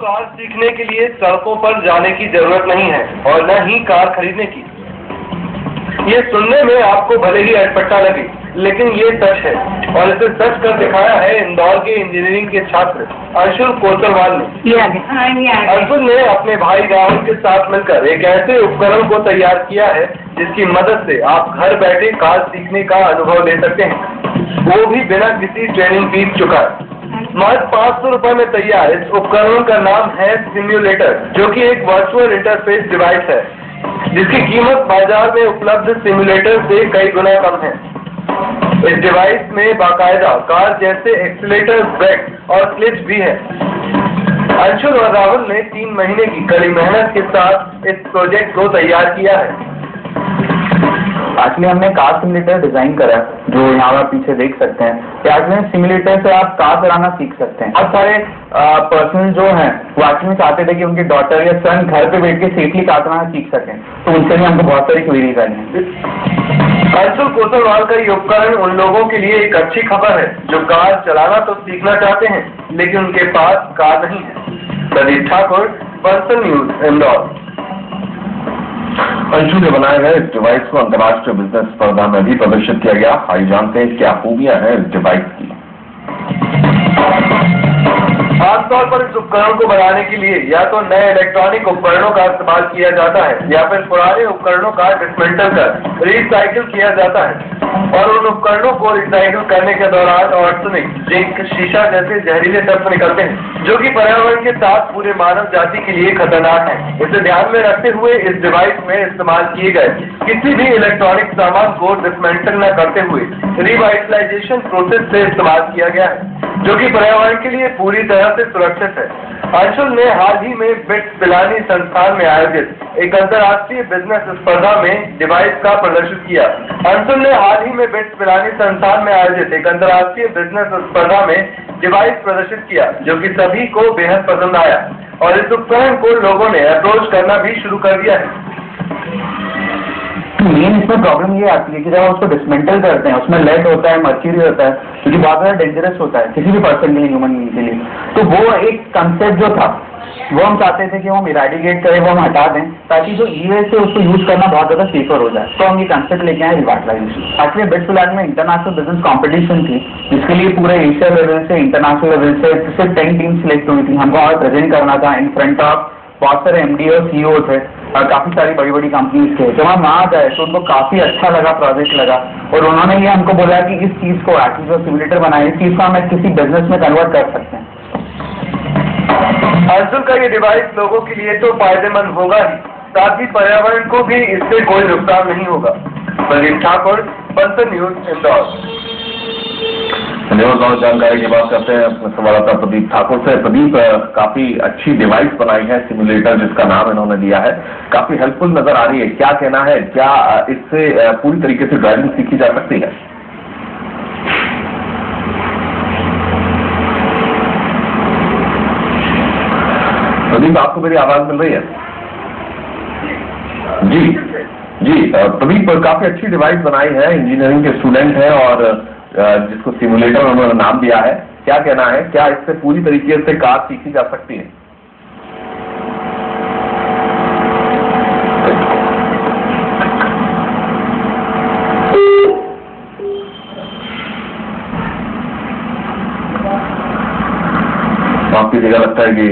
Car सीखने के लिए सड़कों पर जाने की जरूरत नहीं है और न ही कार खरीदने की। ये सुनने में आपको भले ही अटपटा लगे, लेकिन ये सच है और इसे सच कर दिखाया है इंदौर के इंजीनियरिंग के छात्र अंशुल कोतवाल ने। अंशुल ने अपने भाई राहुल के साथ मिलकर एक ऐसे उपकरण को तैयार किया है जिसकी मदद से आप घर बैठे कार सीखने का अनुभव ले सकते हैं, वो भी बिना किसी ट्रेनिंग फीस चुकाए। मात्र 500 रुपए में तैयार इस उपकरण का नाम है सिम्युलेटर, जो कि एक वर्चुअल इंटरफेस डिवाइस है जिसकी कीमत बाजार में उपलब्ध सिम्युलेटर से कई गुना कम है। इस डिवाइस में बाकायदा कार जैसे एक्सीलेटर, ब्रेक और क्लच भी है। अंशुल और राहुल ने 3 महीने की कड़ी मेहनत के साथ इस प्रोजेक्ट को तैयार किया है। एक्चुअली हमने कार सिमुलेटर डिजाइन करा जो यहाँ आप पीछे देख सकते हैं। एक्चुअली सिमुलेटर से आप कार चलाना सीख सकते हैं। बहुत सारे पर्सन जो हैं वो एक्चुअली चाहते थे कि उनकी डॉटर या सन घर पे बैठ के सेफली कार चलाना सीख सकें, तो उनसे भी हमको बहुत सारी क्वेरीज आई हैं। अंशुल कोतवाल का ये उपकरण उन लोगों के लिए एक अच्छी खबर है जो कार चलाना तो सीखना चाहते हैं लेकिन उनके पास कार नहीं है। प्रदीप ठाकुर, बंसल न्यूज, इंदौर। अंशुल ने बनाए गए इस डिवाइस को अंतर्राष्ट्रीय बिजनेस स्पर्धा में भी प्रदर्शित किया गया। आइए जानते हैं क्या खूबियां हैं इस डिवाइस की। आमतौर पर इस उपकरण को बनाने के लिए या तो नए इलेक्ट्रॉनिक उपकरणों का इस्तेमाल किया जाता है या फिर पुराने उपकरणों का डिसमेंटल कर रिसाइकिल किया जाता है और उन उपकरणों को रिसाइकिल करने के दौरान आर्सेनिक, जिंक, शीशा जैसे जहरीले तत्व निकलते हैं जो कि पर्यावरण के साथ पूरे मानव जाति के लिए खतरनाक है। इसे ध्यान में रखते हुए इस डिवाइस में इस्तेमाल किए गए किसी भी इलेक्ट्रॉनिक सामान को डिसमेंटल न करते हुए रिवाइटलाइजेशन प्रोसेस से इस्तेमाल किया गया है जो कि पर्यावरण के लिए पूरी तरह से सुरक्षित है। अंशुल ने हाल ही में बिट्स पिलानी संस्थान में आयोजित एक अंतर्राष्ट्रीय बिजनेस स्पर्धा में डिवाइस का प्रदर्शन किया। अंशुल ने हाल ही में बिट्स पिलानी संस्थान में आयोजित एक अंतर्राष्ट्रीय बिजनेस स्पर्धा में डिवाइस प्रदर्शित किया जो कि सभी को बेहद पसंद आया और इस उपकरण को लोगों ने अप्रोच करना भी शुरू कर दिया है। मेन इसमें प्रॉब्लम ये आती है कि जब हम उसको डिसमेंटल करते हैं उसमें लेड होता है, मर्क्यूरी होता है जो कि बहुत ज़्यादा डेंजरस होता है किसी भी पर्सन के लिए, ह्यूमन बीइंग के लिए। तो वो एक कंसेप्ट जो था वो हम चाहते थे कि हम इरेडिकेट करें, वो हम हटा दें ताकि जो ई-वेस्ट से उसको यूज करना बहुत ज़्यादा सेफर हो जाए। तो हम ये कंसेप्ट लेके आए रिवाइटलाइजेशन। एक्चुअली बिट्स पिलानी में इंटरनेशनल बिजनेस कॉम्पिटिशन थी जिसके लिए पूरे एशिया लेवल से, इंटरनेशनल लेवल से सिर्फ 10 टीम सिलेक्ट हुई थी। हमको और प्रेजेंट करना था इन फ्रंट ऑफ बहुत सारे MD और CEO थे और काफी सारी बड़ी बड़ी कंपनीज थे। जब हम वहाँ गए तो उनको काफी अच्छा लगा, प्रोजेक्ट लगा और उन्होंने ये हमको बोला कि इस चीज को एक्चुअली जो सिमुलेटर बनाए इस चीज को हम किसी बिजनेस में कन्वर्ट कर सकते हैं। अंशुल का ये डिवाइस लोगों के लिए तो फायदेमंद होगा ही, साथ ही पर्यावरण को भी इससे कोई नुकसान नहीं होगा। प्रदीप ठाकुर, बंसल न्यूज, इंदौर। धन्यवाद। और जानकारी की बात करते हैं अपने संवाददाता प्रदीप ठाकुर से। प्रदीप, काफी अच्छी डिवाइस बनाई है सिमुलेटर जिसका नाम इन्होंने दिया है, काफी हेल्पफुल नजर आ रही है। क्या कहना है, क्या इससे पूरी तरीके से ड्राइविंग सीखी जा सकती है? प्रदीप, आपको मेरी आवाज मिल रही है? जी प्रदीप, काफी अच्छी डिवाइस बनाई है, इंजीनियरिंग के स्टूडेंट है और जिसको सिमुलेटर उन्होंने नाम दिया है। क्या कहना है, क्या इससे पूरी तरीके से कार सीखी जा सकती है? आपकी जगह लगता है कि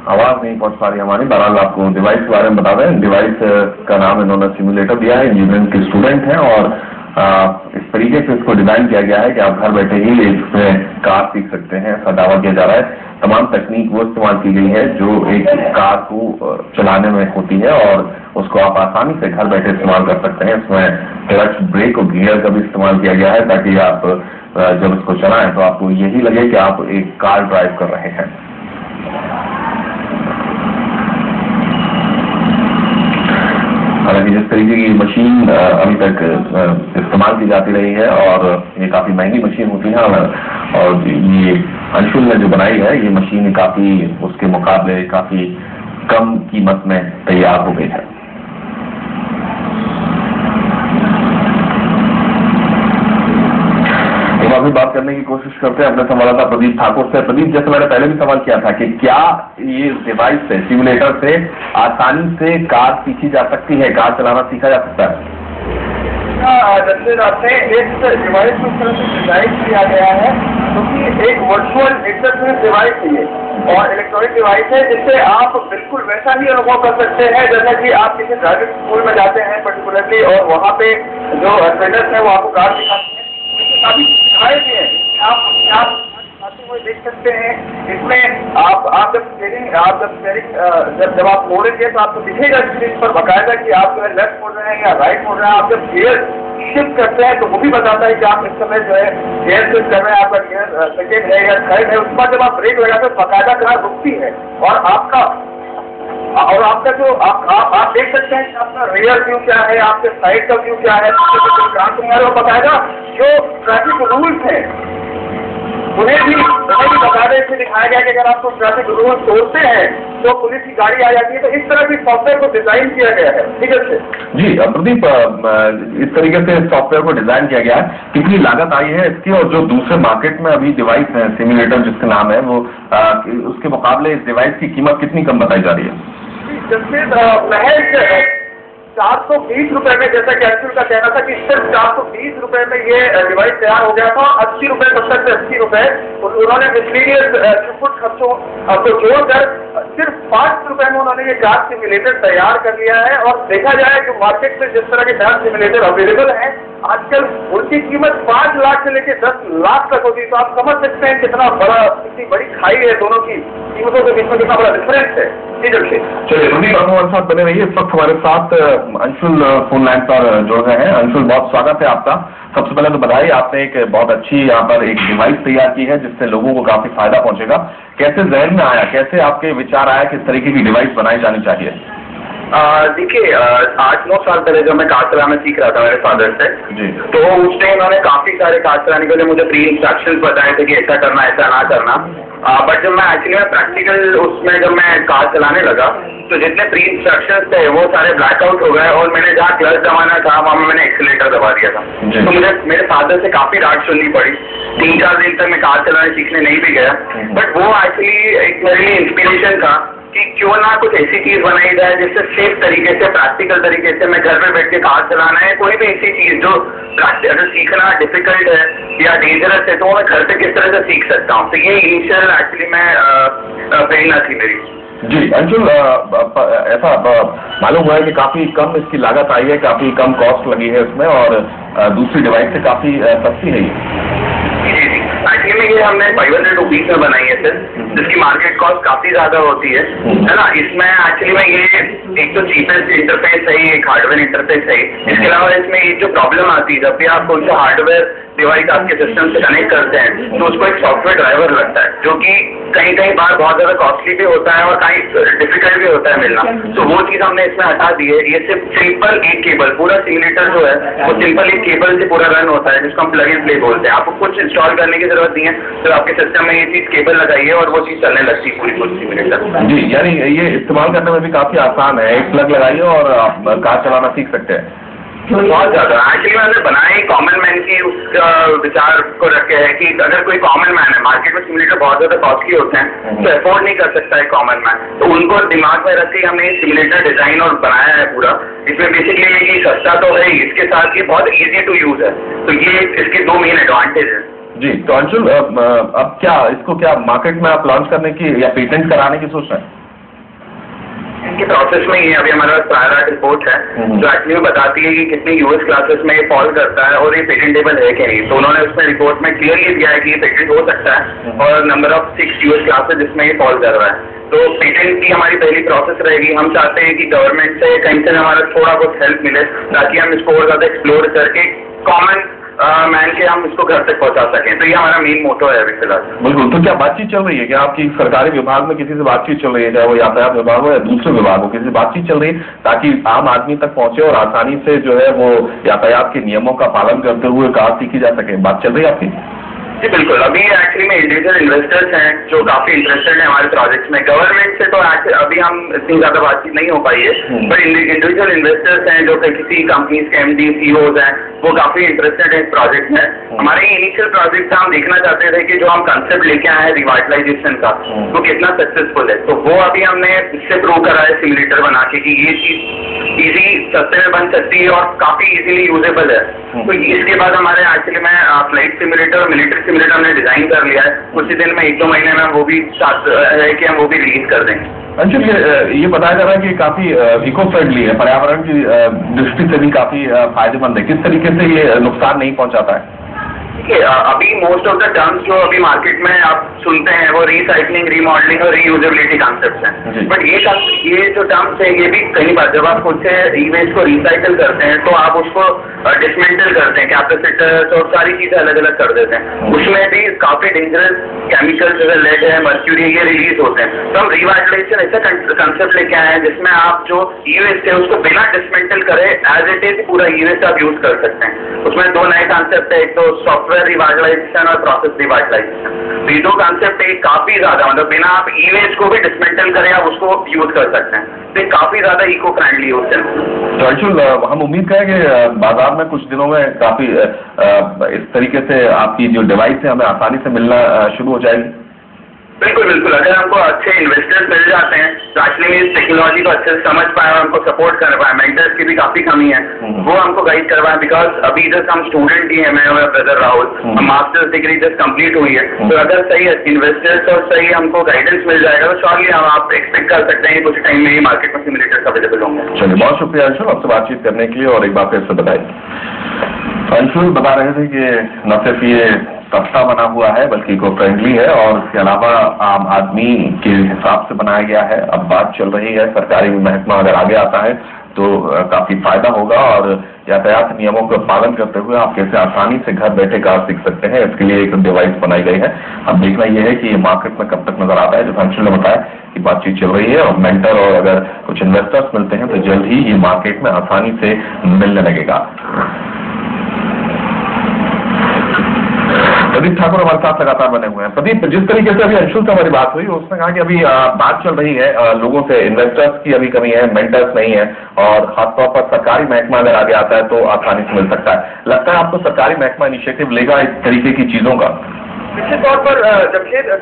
आवाज नहीं पहुंच पा रही हमारी। बहरहाल आपको डिवाइस के बारे में बता दें, डिवाइस का नाम इन्होंने सिमुलेटर दिया है, इंजीनियरिंग के स्टूडेंट हैं और इस तरीके से इसको डिजाइन किया गया है कि आप घर बैठे ही इसमें कार सीख सकते हैं, ऐसा दावा किया जा रहा है। तमाम तकनीक वो इस्तेमाल की गई है जो एक कार को चलाने में होती है और उसको आप आसानी से घर बैठे इस्तेमाल कर सकते हैं। इसमें क्लच, ब्रेक और गियर का भी इस्तेमाल किया गया है ताकि आप जब इसको चलाएं तो आपको यही लगे कि आप एक कार ड्राइव कर रहे हैं। हालांकि जिस तरीके की मशीन अभी तक इस्तेमाल की जाती रही है और ये काफी महंगी मशीन होती है और ये अंशुल ने जो बनाई है ये मशीन काफी उसके मुकाबले काफी कम कीमत में तैयार हो गई है। हम अभी बात करने की कोशिश करते हैं अपने संवाददाता प्रदीप ठाकुर से। प्रदीप, जैसे मैंने पहले भी सवाल किया था कि क्या ये डिवाइस से, सिमुलेटर से आसानी से कार सीखी जा सकती है, कार चलाना सीखा जा सकता है? जैसे आपने इस डिवाइस को इस तरह से डिजाइन किया गया है क्योंकि एक वर्चुअल इंटरफेस डिवाइस है ये और इलेक्ट्रॉनिक डिवाइस है जिससे आप बिल्कुल वैसा ही अनुभव कर सकते हैं जैसा कि आप किसी ड्राइविंग स्कूल में जाते हैं पर्टिकुलरली और वहाँ पे जो ट्रेनर्स है वो आपको कार सिखाते हैं। काफी सिखाए भी है, आप देख सकते हैं। इसमें आप जब स्टीयरिंग जब आप मोड़ेंगे तो आपको दिखेगा स्क्रीन पर बकायदा कि आप जो है लेफ्ट मोड़ रहे हैं या राइट मोड़ रहे हैं। आप जब गियर शिफ्ट करते हैं तो वो भी बताता है कि आप इस समय जो है गियर शिफ्ट कर रहे हैं, आपका गियर सेकेंड है या थर्ड है। उसके बाद जब आप ब्रेक लगाते हैं बकायदा कार रुकती है और आपका जो आप देख सकते हैं कि आपका रियर व्यू क्या है, आपके साइड का व्यू क्या है, बकायदा जो ट्रैफिक रूल्स है उन्हें भी बकायदे से दिखाया गया कि अगर आपको ट्रैफिक रूल तोड़ते हैं तो पुलिस की गाड़ी आ जाती है। तो इस तरह की सॉफ्टवेयर को डिजाइन किया गया है। ठीक है जी प्रदीप, इस तरीके से सॉफ्टवेयर को डिजाइन किया गया है, कितनी लागत आई है इसकी और जो दूसरे मार्केट में अभी डिवाइस है सिमुलेटर जिसका नाम है वो उसके मुकाबले इस डिवाइस की कीमत कितनी कम बताई जा रही है? जैसे महज 420 रुपए में, जैसा कि एक्चुअल का कहना था कि सिर्फ 420 रुपए में ये डिवाइस तैयार हो गया था। 80 रुपए, 70 से 80 रुपए उन्होंने मिसलीनियस इनपुट खर्चों को जोड़कर सिर्फ 5 रुपए में उन्होंने ये कार सिमुलेटर तैयार कर लिया है। और देखा जाए कि मार्केट में जिस तरह के कार सिमुलेटर अवेलेबल हैं आजकल उनकी कीमत 5 लाख से लेकर 10 लाख तक होती है। तो आप समझ सकते हैं कितनी बड़ी खाई है दोनों की कीमतों के बीच में, कितना बड़ा डिफरेंस है। चलिए प्रदीप, आप हमारे साथ बने रहिए। इस वक्त हमारे साथ अंशुल फोन लाइन पर जुड़ गए हैं। अंशुल, बहुत स्वागत है आपका। सबसे पहले तो बधाई, आपने एक बहुत अच्छी यहाँ पर एक डिवाइस तैयार की है जिससे लोगों को काफी फायदा पहुंचेगा। कैसे जहन में आया, कैसे आपके विचार आया किस तरीके की डिवाइस बनाई जानी चाहिए? देखिए 8-9 साल पहले जब मैं कार चलाना सीख रहा था मेरे फादर से जी, तो उस टाइम उन्होंने काफी सारे कार चलाने के लिए मुझे प्री इंस्ट्रक्शंस बताए थे कि ऐसा करना ऐसा ना करना। बट जब मैं एक्चुअली प्रैक्टिकल उसमें जब मैं कार चलाने लगा तो जितने प्री इंस्ट्रक्शंस थे वो सारे ब्लैकआउट हो गए और मैंने जहाँ क्लच दबाना था वहाँ मैंने एक्सीलेटर दबा दिया था। तो मुझे मेरे फादर से काफी डांट सुननी पड़ी। 3-4 दिन तक मैं कार चलाने सीखने नहीं भी गया। बट वो एक्चुअली एक मेरे लिए इंस्पिरेशन था कि क्यों ना कुछ ऐसी चीज बनाई जाए जिससे सेफ तरीके से, प्रैक्टिकल तरीके से मैं घर में बैठ के कार चलाना है, कोई भी ऐसी चीज जो अगर सीखना डिफिकल्ट है या डेंजरस है तो मैं घर पे किस तरह से सीख सकता हूँ। तो ये इनिशियल एक्चुअली मैं प्रेरणा थी मेरी। जी अंशुल, ऐसा मालूम हुआ है कि काफी कम इसकी लागत आई है, काफी कम कॉस्ट लगी है इसमें और दूसरी डिवाइस से काफी सस्ती है जी। एक्चुअली में ये हमने 500 रुपीज में बनाई है सर, जिसकी मार्केट कॉस्ट काफी ज्यादा होती है ना। इसमें एक्चुअली में ये एक तो चीपेस्ट इंटरफेस है, एक हार्डवेयर इंटरफेस है। इसके अलावा इसमें एक जो प्रॉब्लम आती है जब भी आप कोई सा हार्डवेयर डिवाइस आपके सिस्टम से कनेक्ट करते हैं तो उसको एक सॉफ्टवेयर ड्राइवर लगता है जो कि कहीं बार बहुत ज्यादा कॉस्टली भी होता है और कहीं डिफिकल्ट भी होता है मिलना। तो वो चीज हमने इसमें हटा दी है। ये सिर्फ सिंपल एक केबल, पूरा सिमुलेटर जो है वो सिंपल एक केबल से पूरा रन होता है जिसको हम प्लग एंड प्ले बोलते हैं। आपको कुछ इंस्टॉल करने की जरूरत नहीं है, तो आपके सिस्टम में ये चीज केबल लगाइए और वो चीज चलने लगती है पूरी सिमुलेटर। जी, यानी ये इस्तेमाल करने में भी काफी आसान है, एक प्लग लगाइए और आप कार चलाना सीख सकते हैं। बहुत ज्यादा एक्चुअली मैंने बनाया कॉमन मैन की विचार को रखे है कि अगर कोई कॉमन मैन है, मार्केट में सिमुलेटर बहुत ज्यादा कॉस्टली होते हैं तो अफोर्ड नहीं कर सकता है कॉमन मैन, तो उनको दिमाग में रख के हमने सिमुलेटर डिजाइन और बनाया है पूरा। इसमें बेसिकली ये कि सस्ता तो है, इसके साथ ये बहुत इजी टू यूज है। तो ये इसके 2 मेन एडवांटेज है। जी, तो अंशुल अब क्या इसको मार्केट में आप लॉन्च करने की या पेटेंट कराने की सोच रहे हैं? इनके प्रोसेस में ये अभी हमारे पास प्रायर आर्ट रिपोर्ट है जो एक्चुअली बताती है कि कितनी यूएस क्लासेस में ये फॉल करता है और ये पेटेंटेबल है कि नहीं। तो उन्होंने उसमें रिपोर्ट में क्लियरली दिया है कि ये पेटेंट हो सकता है और नंबर ऑफ 6 यूएस क्लासेस जिसमें ये फॉल कर रहा है। तो पेटेंट की हमारी पहली प्रोसेस रहेगी। हम चाहते हैं कि गवर्नमेंट से कहीं से हमारा थोड़ा बहुत हेल्प मिले ताकि हम इसको और ज्यादा एक्सप्लोर करके कॉमन मैन के हम इसको घर तक पहुंचा सकें। तो ये हमारा मेन मोटो है अभी फिलहाल। बिल्कुल। तो क्या बातचीत चल रही है, क्या आपकी सरकारी विभाग में किसी से बातचीत चल रही है, चाहे वो यातायात विभाग हो या दूसरे विभाग हो, किसी से बातचीत चल रही है ताकि आम आदमी तक पहुंचे और आसानी से जो है वो यातायात के नियमों का पालन करते हुए कार सीखी जा सके? बात चल रही है आपकी? जी बिल्कुल। अभी एक्चुअली में इंडिविजुअल इन्वेस्टर्स हैं जो काफी इंटरेस्टेड हैं हमारे प्रोजेक्ट्स में। गवर्नमेंट से तो अभी अभी हम इतनी ज्यादा बातचीत नहीं हो पाई है, बट इंडिविजुअल इन्वेस्टर्स हैं जो किसी कंपनीज के MD CEOs हैं, वो काफी इंटरेस्टेड है इस प्रोजेक्ट में। हमारे इनिशियल प्रोजेक्ट हम देखना चाहते थे कि जो हम कंसेप्ट लेके आए हैं रिवाइटलाइजेशन का, वो कितना सक्सेसफुल है। तो वो अभी हमने इससे प्रूव करा है सिमुलेटर बना के कि ये चीज इजी सस्ते में बन सकती है और काफी इजीली यूजेबल है। तो इसके बाद हमारे एक्चुअली में फ्लाइट सिमुलेटर और मिलिट्री सिमुलेटर हमने डिजाइन कर लिया है। कुछ ही दिन में 1-2 महीने में वो भी साथ है कि हम वो भी रिलीज कर देंगे। अंशुल, ये बताया जा रहा है कि काफी इको फ्रेंडली है, पर्यावरण की दृष्टि से भी काफी फायदेमंद है। किस तरीके से ये नुकसान नहीं पहुंचाता है? देखिए, अभी मोस्ट ऑफ द टर्म्स जो अभी मार्केट में आप सुनते हैं वो रिसाइकलिंग, रीमॉडलिंग और रीयूजेबिलिटी कॉन्सेप्ट्स हैं, बट ये जो टर्म्स है ये भी कई बार जब आप खुद से ई वेस्ट को रिसाइकल करते हैं तो आप उसको डिसमेंटल करते हैं, कैपेसिटर्स और सारी चीजें अलग अलग कर देते हैं। उसमें भी काफी डेंजरस केमिकल्स जैसे लेड है, मर्क्यूरी, ये रिलीज होते हैं। तो हम रिवाइटलाइजेशन ऐसा कंसेप्ट लेके आए हैं जिसमें आप जो ई वेस्ट है उसको बिना डिसमेंटल करे एज इट इज पूरा ई वेस्ट आप यूज कर सकते हैं। उसमें 2 नए कॉन्सेप्ट है, एक तो सॉफ्टवेयर रिवाइटलाइजेशन और प्रोसेस रिवाइटलाइजेशन। तो ये 2 कॉन्सेप्ट है, काफी ज्यादा मतलब बिना आप ई वेस्ट को भी डिसमेंटल करें आप उसको यूज कर सकते हैं। तो ये काफी ज्यादा इको फ्रेंडली होते हैं। तो अंशुल, हम उम्मीद करें कि बाजार में कुछ दिनों में काफी इस तरीके से आपकी जो डिवाइस है हमें आसानी से मिलना शुरू हो जाएगी। बिल्कुल बिल्कुल, अगर हमको अच्छे इन्वेस्टर्स मिल जाते हैं तो एक्चुअली इस टेक्नोलॉजी को अच्छे से समझ पाए और हमको सपोर्ट कर पाए। मेंटर्स की भी काफी कमी है, वो हमको गाइड करवाएं, बिकॉज अभी जस्ट हम स्टूडेंट ही है, मैं और brother Rahul, masters degree just complete हुई है। तो अगर सही इन्वेस्टर्स और सही हमको गाइडेंस मिल जाएगा तो श्योरली हम आप एक्सपेक्ट कर सकते हैं कि कुछ टाइम में ही मार्केट में सिमुलेटर्स अवेलेबल होंगे। चलिए, बहुत शुक्रिया अंशुल आपसे बातचीत करने के लिए और एक बार फिर से बताइए। अंशुल बता रहे थे कि न सिर्फ ये सस्ता बना हुआ है बल्कि इको फ्रेंडली है और इसके अलावा आम आदमी के हिसाब से बनाया गया है। अब बात चल रही है सरकारी महकमा अगर आगे आता है तो काफी फायदा होगा और यातायात नियमों का पालन करते हुए आप कैसे आसानी से घर बैठे कार सीख सकते हैं, इसके लिए एक डिवाइस बनाई गई है। अब देखना यह है कि ये मार्केट में कब तक नजर आता है। जैसे अंशुल ने बताया कि बातचीत चल रही है और मेंटर और अगर कुछ इन्वेस्टर्स मिलते हैं तो जल्द ही ये मार्केट में आसानी से मिलने लगेगा। प्रदीप ठाकुर हमारे साथ लगातार बने हुए हैं। प्रदीप, जिस तरीके से अभी अंशुल से हमारी बात हुई उसने कहा कि अभी बात चल रही है लोगों से, इन्वेस्टर्स की अभी कमी है, मेंटर्स नहीं है और खासतौर पर सरकारी महकमा अगर आगे आता है तो आसानी से मिल सकता है। लगता है आपको सरकारी महकमा इनिशिएटिव लेगा इस तरीके की चीजों का? निश्चित तौर पर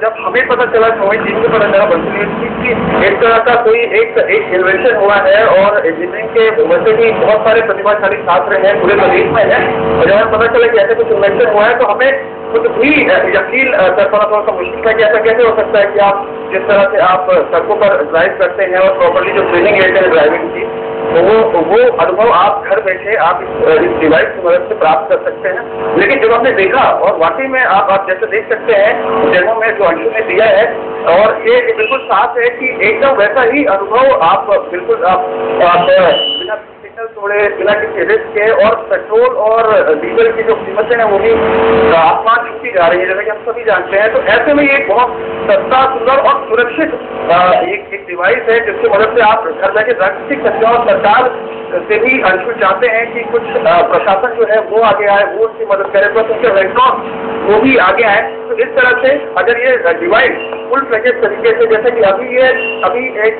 जब हमें पता चला तो वही चीज को पता चला कि एक तरह का कोई एक इन्वेंशन हुआ है और इंजीनियरिंग के वैसे भी बहुत सारे प्रतिभाशाली छात्र हैं पूरे प्रदेश में है, और जब हमें पता चला कि ऐसे कुछ इन्वेंशन हुआ है तो हमें खुद भी यकीन कर पाना थोड़ा सा मुश्किल है कि ऐसा कैसे हो सकता है कि आप जिस तरह से आप सड़कों पर ड्राइव करते हैं और प्रॉपर्ली जो ट्रेनिंग लेते हैं ड्राइविंग की, तो वो अनुभव आप घर बैठे आप इस डिवाइस की मदद से प्राप्त कर सकते हैं। लेकिन जब हमने देखा और वाकई में आप जैसे देख सकते हैं डेमो में जो अंशुल ने दिया है और ये बिल्कुल साफ है कि एकदम वैसा ही अनुभव आप बिल्कुल आप बिना सिग्नल तोड़े, बिना किसी रिस्क के, और पेट्रोल और डीजल की जो कीमतें हैं वो भी आसमान छूती जा रही है जैसे कि हम सभी जानते हैं। तो ऐसे में ये एक बहुत सस्ता, सुंदर और सुरक्षित एक डिवाइस है जिसकी मदद से आप घर बैठे ड्रग्स सीख सकते हैं। और सरकार से भी अंशुल चाहते हैं कि कुछ प्रशासन जो है वो आगे आए, वो उसकी मदद करे, प्लस उनके रेस्टोरेंट वो भी आगे आए। तो इस तरह से अगर ये डिवाइस फुल फ्लेजेड तरीके से, जैसे कि अभी एक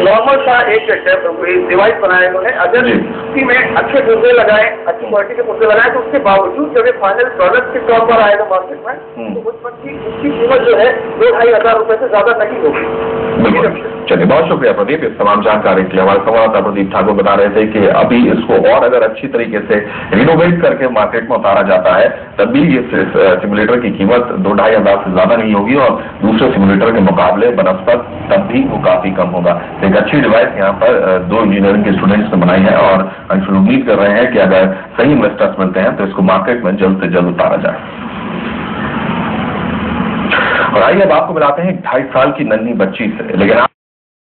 नॉर्मल सा एक डिवाइस बनाया उन्होंने, अगर उसी में अच्छे पुर्जे लगाए, अच्छी क्वालिटी के पुर्जे लगाए तो उसके बावजूद जब ये फाइनल प्रोडक्ट के तौर पर आएगा मार्केट में तो उसकी कीमत जो है 2-2.5 हजार रुपए से ज्यादा नहीं होगी। चलिए, बहुत शुक्रिया प्रदीप इस तमाम जानकारी के लिए। हमारे संवाददाता प्रदीप ठाकुर बता रहे थे कि अभी इसको और अगर अच्छी तरीके से रिनोवेट करके मार्केट में उतारा जाता है तब भी ये सिमुलेटर की कीमत 2-2.5 हजार से ज्यादा नहीं होगी और दूसरे सिमुलेटर के मुकाबले बनस्पत तब भी वो काफी कम होगा। एक अच्छी डिवाइस यहाँ पर 2 इंजीनियरिंग के स्टूडेंट्स ने बनाई है और अंशुल उम्मीद कर रहे हैं कि अगर सही इन्वेस्टर्स मिलते हैं तो इसको मार्केट में जल्द से जल्द उतारा जाए। और आइए अब आपको मिलाते हैं 2.5 साल की नन्ही बच्ची से, लेकिन